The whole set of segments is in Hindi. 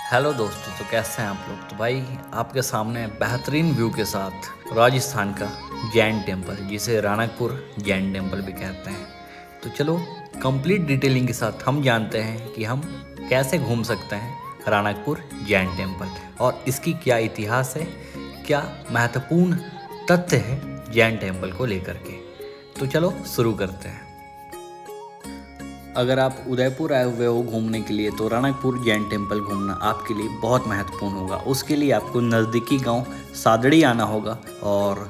हेलो दोस्तों, तो कैसे हैं आप लोग। तो भाई आपके सामने बेहतरीन व्यू के साथ राजस्थान का जैन टेम्पल, जिसे राणकपुर जैन टेम्पल भी कहते हैं। तो चलो कंप्लीट डिटेलिंग के साथ हम जानते हैं कि हम कैसे घूम सकते हैं राणकपुर जैन टेम्पल और इसकी क्या इतिहास है, क्या महत्वपूर्ण तथ्य है जैन टेम्पल को लेकर के। तो चलो शुरू करते हैं। अगर आप उदयपुर आए हुए हो घूमने के लिए तो राणकपुर जैन टेम्पल घूमना आपके लिए बहुत महत्वपूर्ण होगा। उसके लिए आपको नज़दीकी गांव सादड़ी आना होगा और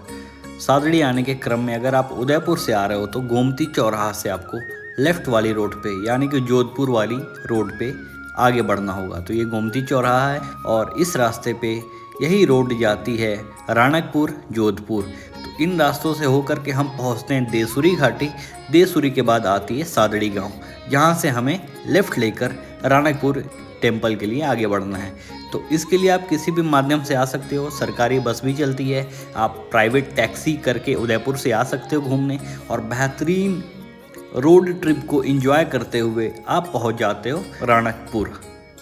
सादड़ी आने के क्रम में अगर आप उदयपुर से आ रहे हो तो गोमती चौराहा से आपको लेफ़्ट वाली रोड पे यानी कि जोधपुर वाली रोड पे आगे बढ़ना होगा। तो ये गोमती चौराहा है और इस रास्ते पे यही रोड जाती है राणकपुर जोधपुर। तो इन रास्तों से होकर के हम पहुंचते हैं देसूरी घाटी। देसूरी के बाद आती है सादड़ी गांव, जहां से हमें लेफ़्ट लेकर राणकपुर टेम्पल के लिए आगे बढ़ना है। तो इसके लिए आप किसी भी माध्यम से आ सकते हो, सरकारी बस भी चलती है, आप प्राइवेट टैक्सी करके उदयपुर से आ सकते हो घूमने और बेहतरीन रोड ट्रिप को एंजॉय करते हुए आप पहुंच जाते हो राणकपुर।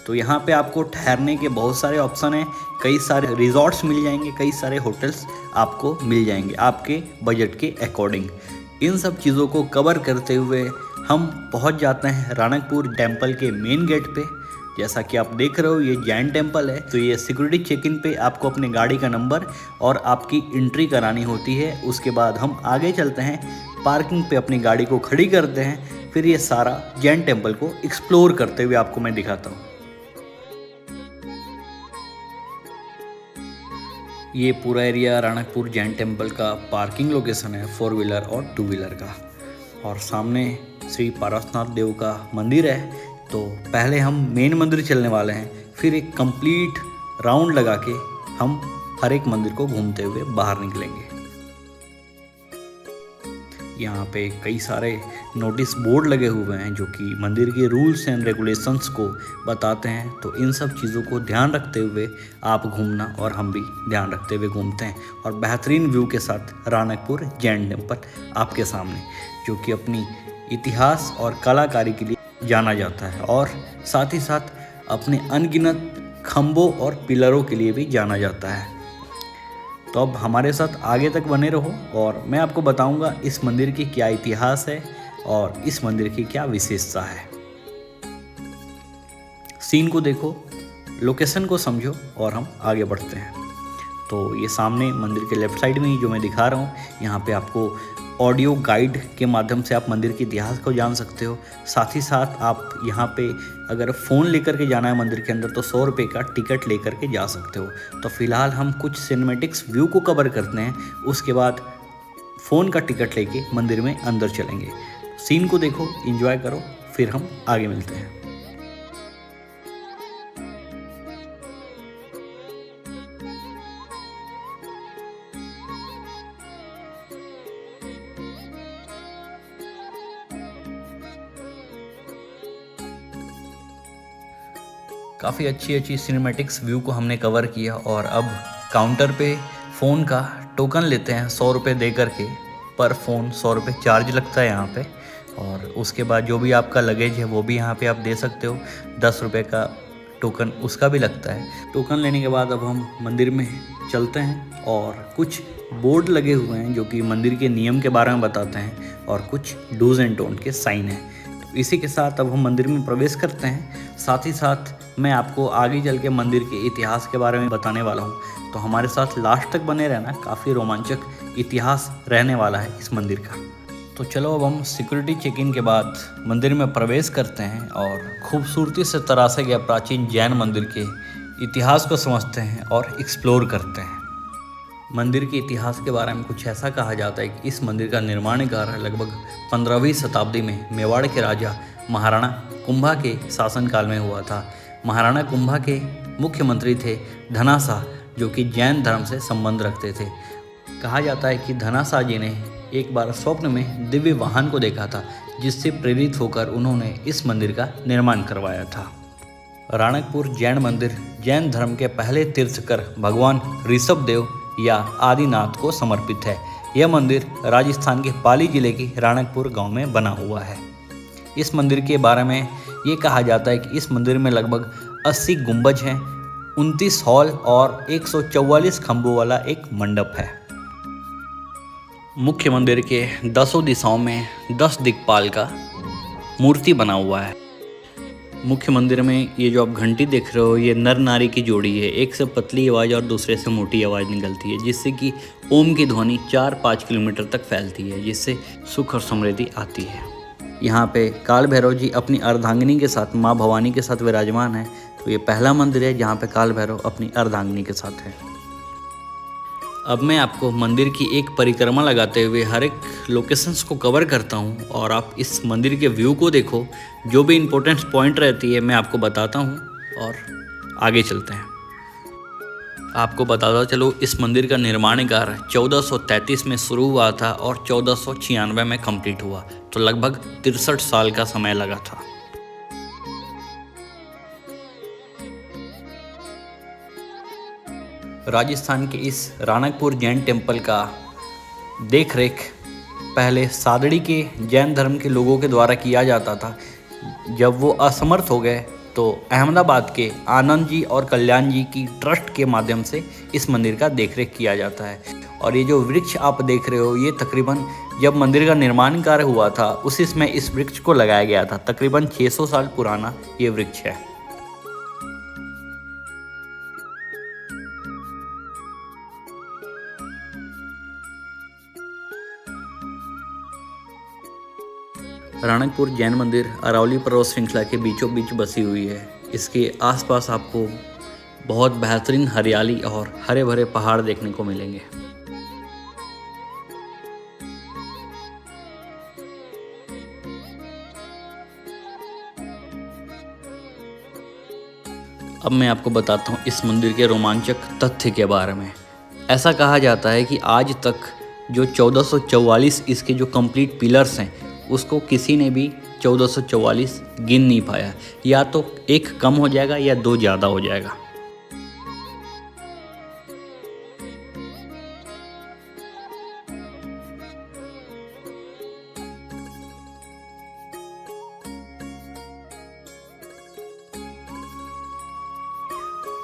तो यहाँ पे आपको ठहरने के बहुत सारे ऑप्शन हैं, कई सारे रिजॉर्ट्स मिल जाएंगे, कई सारे होटल्स आपको मिल जाएंगे आपके बजट के अकॉर्डिंग। इन सब चीज़ों को कवर करते हुए हम पहुंच जाते हैं राणकपुर टेम्पल के मेन गेट पे। जैसा कि आप देख रहे हो ये जैन टेम्पल है। तो ये सिक्योरिटी चेक इन पे आपको अपने गाड़ी का नंबर और आपकी एंट्री करानी होती है। उसके बाद हम आगे चलते हैं, पार्किंग पे अपनी गाड़ी को खड़ी करते हैं, फिर ये सारा जैन टेम्पल को एक्सप्लोर करते हुए आपको मैं दिखाता हूँ। ये पूरा एरिया राणकपुर जैन टेम्पल का पार्किंग लोकेशन है 4 व्हीलर और 2 व्हीलर का। और सामने श्री पारसनाथ देव का मंदिर है। तो पहले हम मेन मंदिर चलने वाले हैं, फिर एक कंप्लीट राउंड लगा के हम हर एक मंदिर को घूमते हुए बाहर निकलेंगे। यहाँ पे कई सारे नोटिस बोर्ड लगे हुए हैं जो कि मंदिर के रूल्स एंड रेगुलेशंस को बताते हैं। तो इन सब चीज़ों को ध्यान रखते हुए आप घूमना और हम भी ध्यान रखते हुए घूमते हैं। और बेहतरीन व्यू के साथ राणकपुर जैन टेम्पल आपके सामने, जो कि अपनी इतिहास और कलाकारी के लिए जाना जाता है और साथ ही साथ अपने अनगिनत खम्भों और पिलरों के लिए भी जाना जाता है। तो अब हमारे साथ आगे तक बने रहो और मैं आपको बताऊंगा इस मंदिर की क्या इतिहास है और इस मंदिर की क्या विशेषता है। सीन को देखो, लोकेशन को समझो और हम आगे बढ़ते हैं। तो ये सामने मंदिर के लेफ्ट साइड में ही जो मैं दिखा रहा हूँ, यहाँ पे आपको ऑडियो गाइड के माध्यम से आप मंदिर के इतिहास को जान सकते हो। साथ ही साथ आप यहाँ पे अगर फ़ोन लेकर के जाना है मंदिर के अंदर तो 100 रुपये का टिकट लेकर के जा सकते हो। तो फिलहाल हम कुछ सिनेमेटिक्स व्यू को कवर करते हैं, उसके बाद फ़ोन का टिकट लेके मंदिर में अंदर चलेंगे। सीन को देखो, एंजॉय करो, फिर हम आगे मिलते हैं। काफ़ी अच्छी सिनेमैटिक्स व्यू को हमने कवर किया और अब काउंटर पे फ़ोन का टोकन लेते हैं 100 रुपये दे करके। पर फ़ोन 100 रुपये चार्ज लगता है यहाँ पे। और उसके बाद जो भी आपका लगेज है वो भी यहाँ पे आप दे सकते हो। 10 रुपये का टोकन उसका भी लगता है। टोकन लेने के बाद अब हम मंदिर में चलते हैं और कुछ बोर्ड लगे हुए हैं जो कि मंदिर के नियम के बारे में बताते हैं और कुछ डूज एंड डोंट के साइन हैं। इसी के साथ अब हम मंदिर में प्रवेश करते हैं। साथ ही साथ मैं आपको आगे चल के मंदिर के इतिहास के बारे में बताने वाला हूँ। तो हमारे साथ लास्ट तक बने रहना, काफ़ी रोमांचक इतिहास रहने वाला है इस मंदिर का। तो चलो अब हम सिक्योरिटी चेक इन के बाद मंदिर में प्रवेश करते हैं और खूबसूरती से तराशे गए प्राचीन जैन मंदिर के इतिहास को समझते हैं और एक्सप्लोर करते हैं। मंदिर के इतिहास के बारे में कुछ ऐसा कहा जाता है कि इस मंदिर का निर्माण कार्य लगभग 15वीं शताब्दी में मेवाड़ के राजा महाराणा कुंभा के शासनकाल में हुआ था। महाराणा कुंभा के मुख्यमंत्री थे धनाशाह, जो कि जैन धर्म से संबंध रखते थे। कहा जाता है कि धनाशाह जी ने एक बार स्वप्न में दिव्य वाहन को देखा था, जिससे प्रेरित होकर उन्होंने इस मंदिर का निर्माण करवाया था। राणकपुर जैन मंदिर जैन धर्म के पहले तीर्थकर भगवान ऋषभ देव या आदिनाथ को समर्पित है। यह मंदिर राजस्थान के पाली जिले के राणकपुर गांव में बना हुआ है। इस मंदिर के बारे में ये कहा जाता है कि इस मंदिर में लगभग 80 गुंबज हैं, 29 हॉल और 144 खंभों वाला एक मंडप है। मुख्य मंदिर के 10 दिशाओं में 10 दिक्पाल का मूर्ति बना हुआ है। मुख्य मंदिर में ये जो आप घंटी देख रहे हो, ये नर नारी की जोड़ी है। एक से पतली आवाज़ और दूसरे से मोटी आवाज़ निकलती है, जिससे कि ओम की ध्वनि 4-5 किलोमीटर तक फैलती है, जिससे सुख और समृद्धि आती है। यहाँ पे काल भैरव जी अपनी अर्धांगिनी के साथ, माँ भवानी के साथ विराजमान है। तो ये पहला मंदिर है जहाँ पे काल भैरव अपनी अर्धांगिनी के साथ है। अब मैं आपको मंदिर की एक परिक्रमा लगाते हुए हर एक लोकेशंस को कवर करता हूँ और आप इस मंदिर के व्यू को देखो। जो भी इम्पोर्टेंट पॉइंट रहती है मैं आपको बताता हूँ और आगे चलते हैं। आपको बताता चलो, इस मंदिर का निर्माण कार्य 1433 में शुरू हुआ था और 1496 में कंप्लीट हुआ। तो लगभग 63 साल का समय लगा था। राजस्थान के इस राणकपुर जैन टेम्पल का देख रेख पहले सादड़ी के जैन धर्म के लोगों के द्वारा किया जाता था। जब वो असमर्थ हो गए तो अहमदाबाद के आनंद जी और कल्याण जी की ट्रस्ट के माध्यम से इस मंदिर का देखरेख किया जाता है। और ये जो वृक्ष आप देख रहे हो, ये तकरीबन जब मंदिर का निर्माण कार्य हुआ था उसी समय इस वृक्ष को लगाया गया था। तकरीबन 600 साल पुराना ये वृक्ष है। राणकपुर जैन मंदिर अरावली पर्वत श्रृंखला के बीचों बीच बसी हुई है। इसके आसपास आपको बहुत बेहतरीन हरियाली और हरे भरे पहाड़ देखने को मिलेंगे। अब मैं आपको बताता हूँ इस मंदिर के रोमांचक तथ्य के बारे में। ऐसा कहा जाता है कि आज तक जो 1444 इसके जो कंप्लीट पिलर्स हैं, उसको किसी ने भी 1444 गिन नहीं पाया। या तो एक कम हो जाएगा या 2 ज़्यादा हो जाएगा।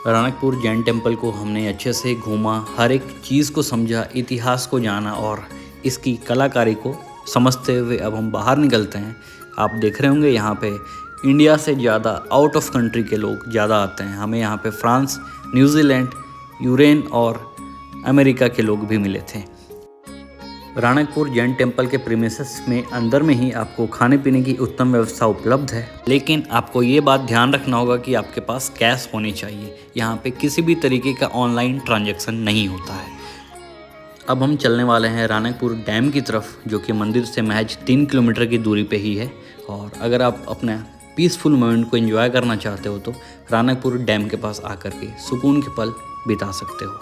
राणकपुर जैन टेम्पल को हमने अच्छे से घूमा, हर एक चीज़ को समझा, इतिहास को जाना और इसकी कलाकारी को समझते हुए अब हम बाहर निकलते हैं। आप देख रहे होंगे यहाँ पे इंडिया से ज़्यादा आउट ऑफ कंट्री के लोग ज़्यादा आते हैं। हमें यहाँ पे फ्रांस, न्यूजीलैंड, यूक्रेन और अमेरिका के लोग भी मिले थे। राणकपुर जैन टेम्पल के प्रीमिसेस में अंदर में ही आपको खाने पीने की उत्तम व्यवस्था उपलब्ध है, लेकिन आपको ये बात ध्यान रखना होगा कि आपके पास कैश होनी चाहिए। यहाँ पे किसी भी तरीके का ऑनलाइन ट्रांजैक्शन नहीं होता है। अब हम चलने वाले हैं राणकपुर डैम की तरफ, जो कि मंदिर से महज 3 किलोमीटर की दूरी पे ही है। और अगर आप अपना पीसफुल मोमेंट को एंजॉय करना चाहते हो तो राणकपुर डैम के पास आकर के सुकून के पल बिता सकते हो।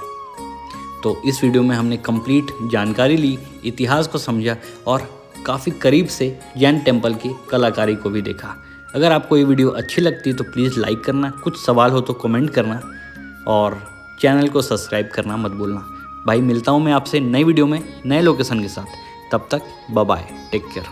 तो इस वीडियो में हमने कंप्लीट जानकारी ली, इतिहास को समझा और काफ़ी करीब से जैन टेम्पल की कलाकारी को भी देखा। अगर आपको ये वीडियो अच्छी लगती है तो प्लीज़ लाइक करना, कुछ सवाल हो तो कमेंट करना और चैनल को सब्सक्राइब करना मत भूलना। भाई मिलता हूँ मैं आपसे नई वीडियो में नए लोकेशन के साथ। तब तक बाय बाय, टेक केयर।